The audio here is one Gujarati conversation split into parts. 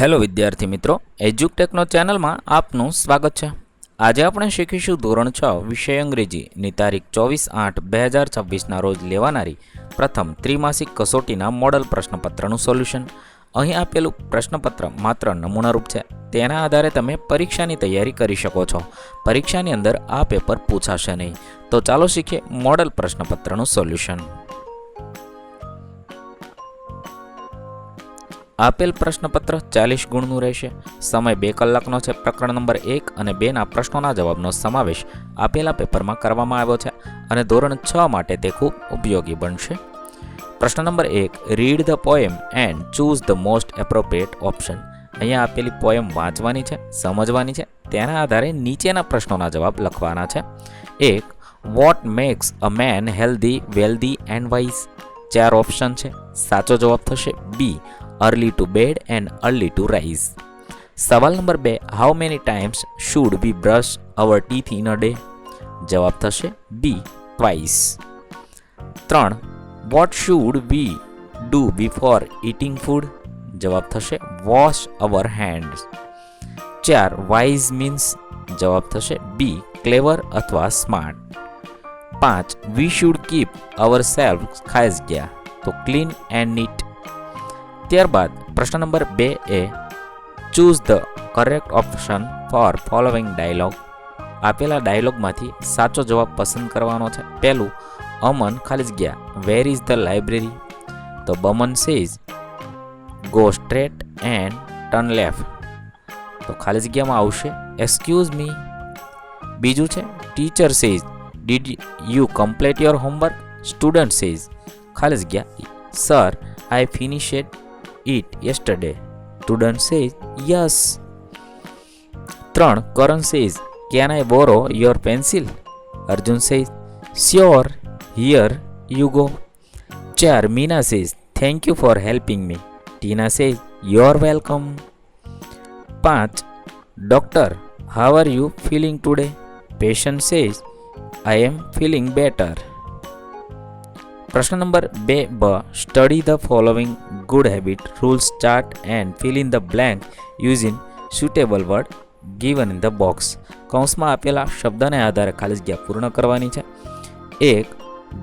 હેલો વિદ્યાર્થી મિત્રો, એજ્યુકટેકનો ચેનલમાં આપનું સ્વાગત છે। આજે આપણે શીખીશું ધોરણ 6 વિષય અંગ્રેજીની તારીખ 24/8/2026ના રોજ લેવાનારી પ્રથમ ત્રિમાસિક કસોટીના મોડલ પ્રશ્નપત્રનું સોલ્યુશન। અહીં આપેલું પ્રશ્નપત્ર માત્ર નમૂનારૂપ છે, તેના આધારે તમે પરીક્ષાની તૈયારી કરી શકો છો। પરીક્ષાની અંદર આ પેપર પૂછાશે નહીં। તો ચાલો શીખીએ મોડલ પ્રશ્નપત્રનું સોલ્યુશન। આપેલ પ્રશ્નપત્ર 40 ગુણનું રહેશે। સમય 2 કલાકનો છે। પ્રકરણ નંબર 1 અને 2ના પ્રશ્નોના જવાબનો સમાવેશ આપેલા પેપરમાં કરવામાં આવ્યો છે અને ધોરણ 6 માટે તે ખૂબ ઉપયોગી બનશે। પ્રશ્ન number 1, read the poem and choose the most appropriate option. અહીંયા આપેલી પોએમ વાંચવાની છે, સમજવાની છે, તેના આધારે નીચેના પ્રશ્નોના જવાબ લખવાના છે। 1, what makes a man healthy, wealthy and wise. 4 option છે। સાચો જવાબ થશે B, early to bed and early to rise। સવાલ નંબર 2, how many times should we brush our teeth in a day? જવાબ થશે બી, twice। 3, what should we do before eating food? જવાબ થશે wash our hands। 4, wise means? જવાબ થશે બી, clever અથવા smart। 5, we should keep ourselves ખાસ ગયા તો clean and neat। ત્યારબાદ પ્રશ્ન નંબર 2 choose the correct option for following dialogue. આપેલા ડાયલોગમાંથી સાચો જવાબ પસંદ કરવાનો છે। પહેલું, અમન ખાલી જગ્યા વેર ઇઝ ધ લાઇબ્રેરી? તો બમન says go straight and turn left, તો ખાલી જગ્યામાં આવશે એક્સક્યુઝ મી। બીજું છે teacher says did you complete your homework? Student says ખાલી જગ્યા sir I finished it yesterday. Student says yes. 3, Karan says can I borrow your pencil? Arjun says sure, here you go। 4, Meena says thank you for helping me. Tina says you're welcome। 5, Doctor, how are you feeling today? Patient says I am feeling better। પ્રશ્ન નંબર 2 study the following good habit rules chart and fill in the blank using suitable word given in the box. કૌંસમાં આપેલા શબ્દને આધારે ખાલી જગ્યા પૂર્ણ કરવાની છે। 1,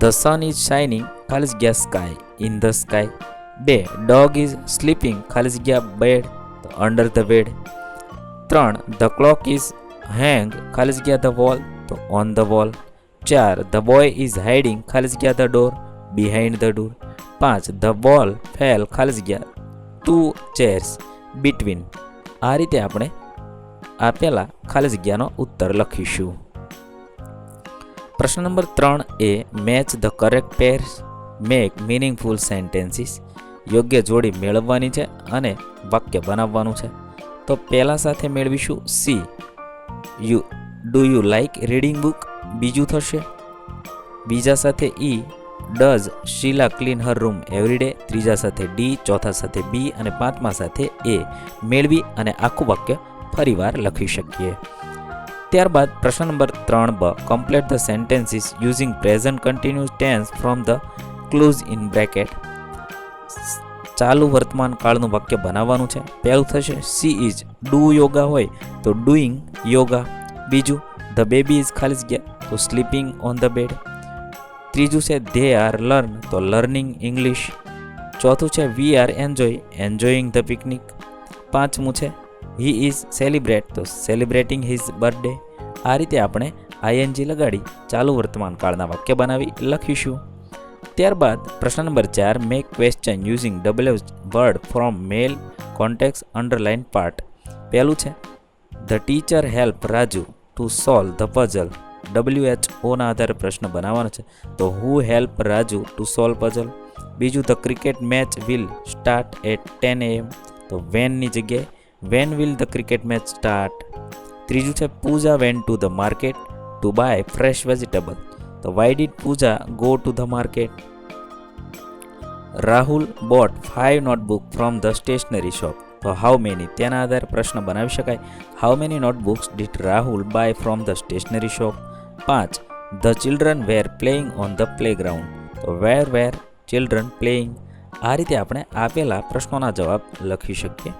ધ સન ઇઝ શાઇનિંગ ખાલી જગ્યા sky in the sky. 2, dog is sleeping ખાલી જગ્યા બેડ તો under the bed. 3, the clock is hang ખાલી જગ્યા ધ વોલ તો on the wall. 4, the boy is hiding ખાલી જગ્યા the door behind the door। 5, the ball fell ખાલી જગ્યા 2 chairs between। આ રીતે આપણે આપેલા ખાલી જગ્યાનો ઉત્તર લખીશું। પ્રશ્ન નંબર 3 match the correct pairs make meaningful sentences. યોગ્ય જોડી મેળવવાની છે અને વાક્ય બનાવવાનું છે। તો પહેલા સાથે મેળવીશું C, you do you like reading book? બીજું થશે બીજા સાથે E, does Sheila clean her room every day? ત્રીજા સાથે ડી, ચોથા સાથે બી અને પાંચમા સાથે એ મેળવી અને આખું વાક્ય ફરીવાર લખી શકીએ। ત્યારબાદ પ્રશ્ન નંબર 3 complete the sentences using present continuous tense from the clues in bracket. ચાલુ વર્તમાન કાળનું વાક્ય બનાવવાનું છે। પહેલું થશે સી ઇઝ ડુ યોગા હોય તો ડુઈંગ યોગા। બીજું ધ બેબી ઇઝ ખાલી જગ્યા તો સ્લીપિંગ ઓન ધ બેડ। ત્રીજું છે ધે આર લર્ન તો લર્નિંગ ઇંગ્લિશ। ચોથું છે we are enjoying the picnic. પાંચમું છે હી ઇઝ સેલિબ્રેટ તો સેલિબ્રેટિંગ હિઝ બર્થડે। આ રીતે આપણે આઈએનજી લગાડી ચાલુ વર્તમાન કાળના વાક્ય બનાવી લખીશું। ત્યારબાદ પ્રશ્ન number 4 make question using W word from mail context underline part. પહેલું છે the teacher help Raju to solve the puzzle. WHO ના આધારે પ્રશ્ન બનાવવાનો છે। તો who help Raju to solve puzzle. બીજું the cricket match will start at 10 AM તો વેનની જગ્યાએ when will the cricket match start. ત્રીજું છે Pooja went to the market to buy fresh vegetable તો why did Pooja go to the market. Rahul bought 5 notebook from the stationery shop તો હાઉ મેની તેના આધારે પ્રશ્ન બનાવી શકાય। How many notebooks did Rahul buy from the stationery shop. 5, the children were playing on the playground તો વેર ચિલ્ડ્રન પ્લેઇંગ। આ રીતે આપણે આપેલા પ્રશ્નોના જવાબ લખી શકીએ।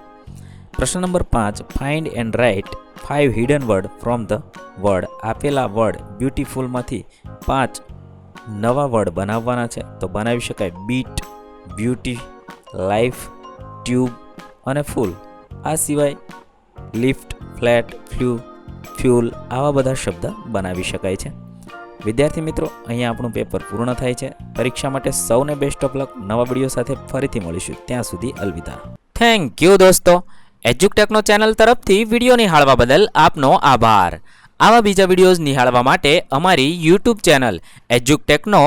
પ્રશ્ન number 5, find and write 5 hidden word from the word. આપેલા વર્ડ બ્યુટીફુલમાંથી 5 નવા વર્ડ બનાવવાના છે. તો બનાવી શકાય બીટ, બ્યુટી, લાઈફ, ટ્યુબ અને ફૂલ. આ સિવાય લિફ્ટ, ફ્લેટ, ફ્યુલ આવા બધા શબ્દ બનાવી શકાય છે. વિદ્યાર્થી મિત્રો, અહીંયા આપણું પેપર પૂર્ણ થાય છે. પરીક્ષા માટે સૌને બેસ્ટ ઓફ લક. નવા વિડીયો સાથે ફરીથી મળીશું. ત્યાં સુધી અલવિદા. થેન્ક યુ દોસ્તો. એજ્યુકટેકનો ચેનલ તરફથી વિડીયો નિહાળવા બદલ આપનો આભાર. આવા બીજા વિડીયોઝ નિહાળવા માટે અમારી યુટ્યુબ ચેનલ એજ્યુકટેકનો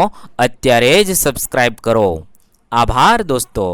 અત્યારે જ સબસ્ક્રાઇબ કરો. આભાર દોસ્તો.